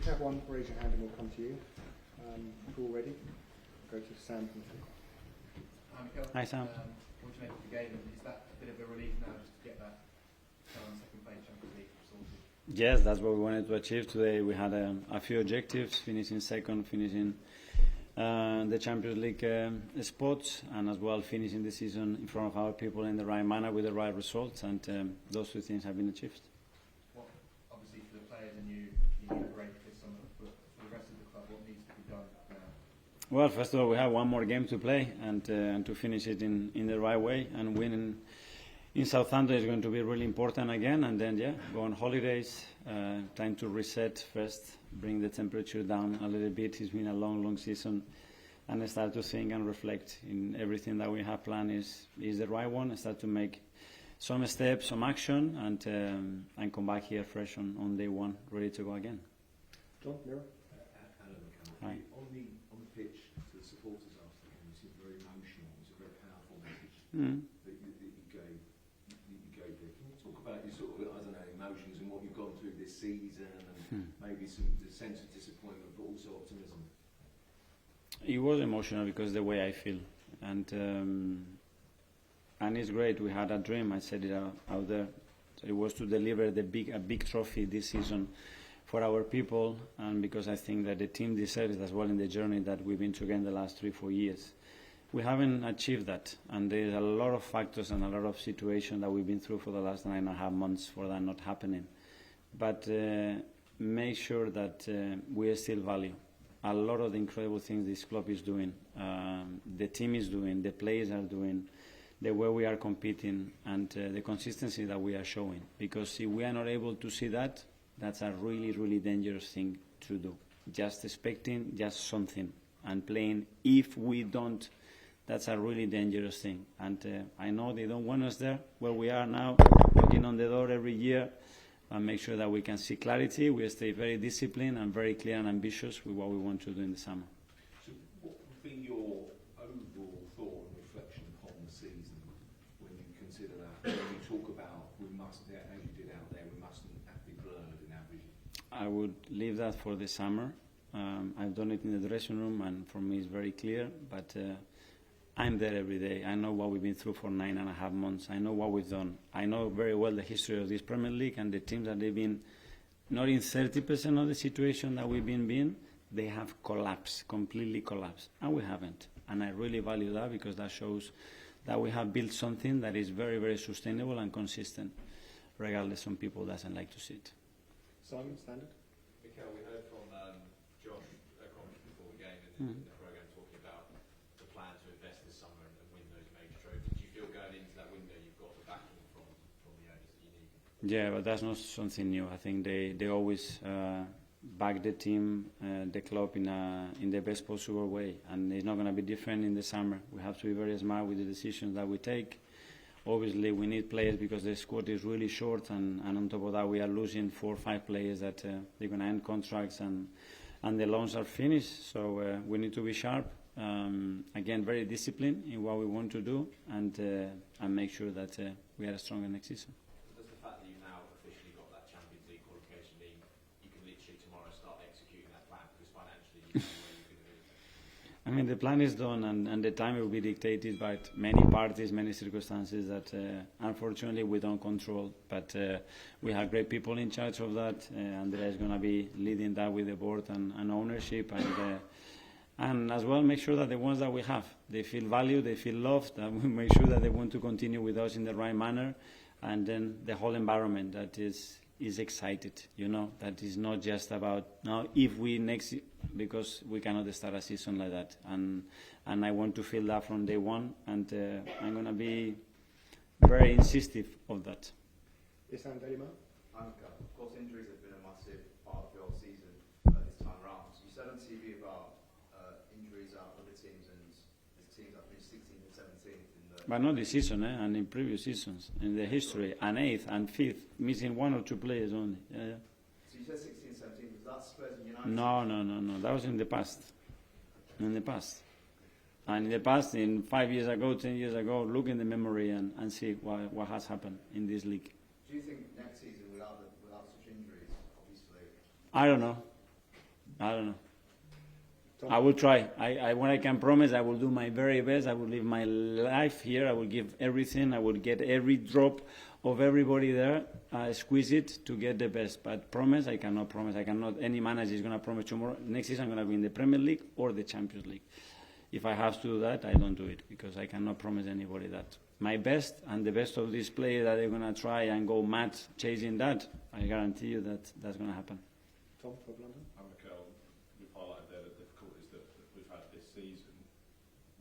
you have one, raise your hand and we'll come to you. If you're all ready, go to Sam from Mikel. Hi Sam. What do you make of the game? Is that a bit of a relief now just to get that second place Champions League sorted? Yes, that's what we wanted to achieve today. We had a few objectives: finishing second, finishing the Champions League spots, and as well finishing the season in front of our people in the right manner with the right results. And those two things have been achieved. Well, obviously for the players and you need a break this summer, but for the rest of the club, what needs to be done now? Well, first of all, we have one more game to play, and to finish it in the right way, and winning in Southampton is going to be really important again. And then go on holidays, time to reset first, bring the temperature down a little bit. It's been a long season, and start to think and reflect in everything that we have planned is the right one. And start to make some steps, some action, and come back here fresh on day one, ready to go again. John, Mira? Hi. On the pitch, to the supporters after the game, you seemed very emotional. It was a very powerful message that you gave there. Can you talk about your sort of, I don't know, emotions and what you've gone through this season, and maybe the sense of disappointment, but also optimism? It was emotional because the way I feel, and it's great. We had a dream. I said it out there. So it was to deliver a big trophy this season for our people, and because I think that the team deserves it as well in the journey that we've been together the last 3-4 years. We haven't achieved that, and there's a lot of factors and a lot of situations that we've been through for the last 9.5 months for that not happening. But make sure that we still value a lot of the incredible things this club is doing, the team is doing, the players are doing, the way we are competing, and the consistency that we are showing. Because if we are not able to see that, that's a really dangerous thing to do. Just expecting just something and playing. If we don't, that's a really dangerous thing. And I know they don't want us there where we are now, knocking on the door every year, and make sure that we can see clarity. We stay very disciplined and very clear and ambitious with what we want to do in the summer. So what would be your overall thought and reflection upon the season when you consider that? When you talk about we must, as you did out there, we mustn't be blurred in our vision. I would leave that for the summer. I've done it in the dressing room, and for me it's very clear, but I'm there every day. I know what we've been through for 9.5 months. I know what we've done. I know very well the history of this Premier League, and the teams that they've been not in 30% of the situation that we've been in, they have collapsed, completely collapsed, and we haven't. And I really value that, because that shows that we have built something that is very sustainable and consistent, regardless some people doesn't like to see it. Simon, standard? Mikel, we heard from Josh before the game in the programme talking about the plan to invest this summer and win those major trophies. Do you feel going into that window you've got the backing from the owners that you need? Yeah, but that's not something new. I think they always back the team, the club in the best possible way, and it's not going to be different in the summer. We have to be very smart with the decisions that we take. Obviously, we need players because the squad is really short, and on top of that, we are losing 4 or 5 players that they're going to end contracts, and the loans are finished. So we need to be sharp. Again, very disciplined in what we want to do, and make sure that we are stronger next season. Does the fact that you now officially got that Champions League qualification mean you can literally tomorrow start executing that plan, because financially you know where you're going to be? I mean, the plan is done, and the time will be dictated by many parties, many circumstances that unfortunately we don't control. But we have great people in charge of that. Andrea is going to be leading that with the board and ownership, and as well make sure that the ones that we have, they feel valued, they feel loved, and we make sure that they want to continue with us in the right manner, and then the whole environment that is excited, that is not just about now if we next, because we cannot start a season like that, and I want to feel that from day one, and I'm going to be very insistent of that. Yes, and Delima? Of course, injuries have been a massive part of your season this time around. So you said on TV about injuries at other teams, and there's teams that finished 16th and 17th. But not this season, and in previous seasons, in the history, and 8th and 5th, missing 1 or 2 players only. Yeah. So you said 16th, 17th, was that Spurs and United? No. That was in the past. And in the past, in 5 years ago, 10 years ago, look in the memory and see what has happened in this league. Do you think next season, without such injuries, obviously? I don't know. I don't know. Tom? I will try. When I can promise, I will do my very best. I will live my life here. I will give everything. I will get every drop of everybody there, squeeze it to get the best. But promise, I cannot promise. I cannot. Any manager is going to promise tomorrow. Next season, I'm going to be in the Premier League or the Champions League. If I have to do that, I don't do it because I cannot promise anybody that. My best and the best of these players that they're going to try and go mad chasing that, I guarantee you that that's going to happen. Tom, for London? And Mikel, you've highlighted there the difficulties that we've had this season.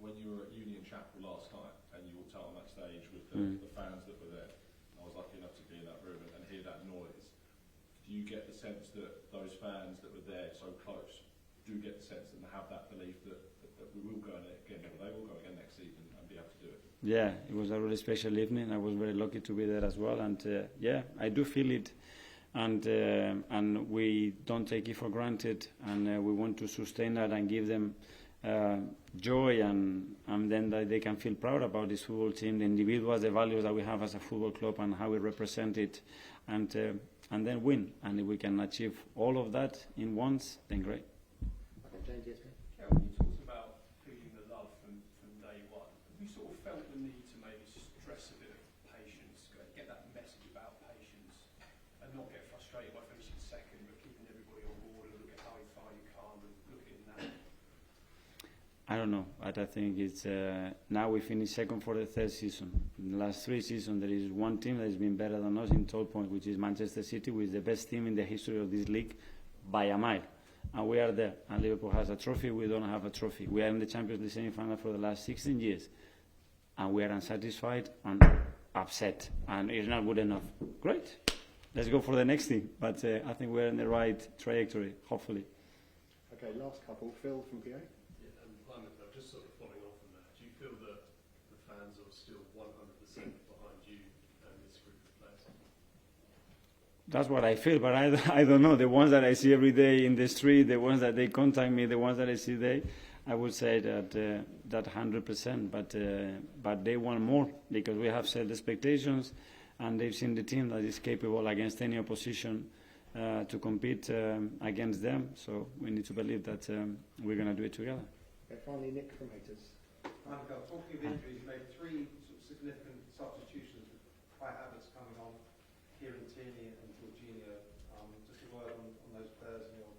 When you were at Union Chapel last night and you walked out on that stage with the fans that were there, I was lucky enough to be in that room and hear that noise. Do you get the sense that those fans that were there so close do get the sense and have that belief that we will go again, or they will go again next season and be able to do it? Yeah, it was a really special evening. I was very lucky to be there as well, and yeah, I do feel it, and we don't take it for granted, and we want to sustain that and give them joy, and then that they can feel proud about this football team, the individuals, the values that we have as a football club, and how we represent it, and then win. And if we can achieve all of that in once, then great. Okay, James, yes, mate. Kieran, you talked about feeling the love from day one. Have you sort of felt the need to maybe stress a bit of patience, get that message about patience, and not get frustrated by finishing second, but keeping everybody on board and look at how far you come and look at that? I don't know, but I think it's now we finished second for the third season. In the last 3 seasons, there is one team that has been better than us in total points, which is Manchester City, which is the best team in the history of this league by a mile. And we are there. And Liverpool has a trophy, we don't have a trophy. We are in the Champions League semi-final for the last 16 years. And we are unsatisfied and upset. And it's not good enough. Great. Let's go for the next thing. But I think we're in the right trajectory, hopefully. Okay, last couple. Phil from PA. Yeah, and just sort of following on from that, do you feel that the fans are still 100% behind you and this group of players? That's what I feel, but I don't know. The ones that I see every day in the street, the ones that they contact me, the ones that I see there, I would say that 100%. But they want more because we have set expectations, and they've seen the team that is capable against any opposition to compete against them. So we need to believe that we're going to do it together. Okay, finally, Nick from Haters. Michael, talking of injuries, you made 3 sort of significant substitutions with high habits coming on, Kieran, Tierney and Jorginho. Just a word on those players and your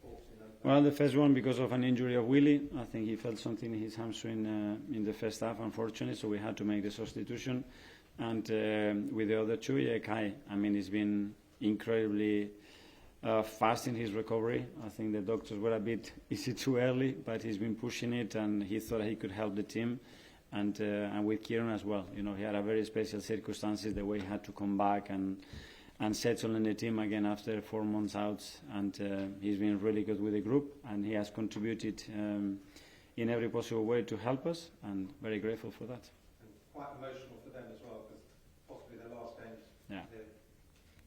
thoughts in those. Well, the first one because of an injury of Willian. I think he felt something in his hamstring in the first half, unfortunately, so we had to make the substitution. And with the other 2, yeah, Kai, I mean, he's been incredibly fast in his recovery. I think the doctors were a bit easy too early, but he's been pushing it, and he thought he could help the team. And with Kieran as well, you know, he had a very special circumstances, the way he had to come back and settle in the team again after 4 months out. And he's been really good with the group, and he has contributed in every possible way to help us, and very grateful for that. And quite emotional for them as well, because possibly their last games. Yeah. Here.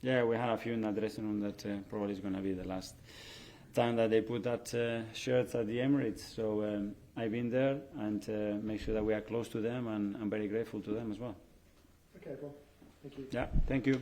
Yeah, we had a few in the dressing room that probably is going to be the last time that they put that shirt at the Emirates. So I've been there and make sure that we are close to them, and I'm very grateful to them as well. Okay, well, thank you. Yeah, thank you.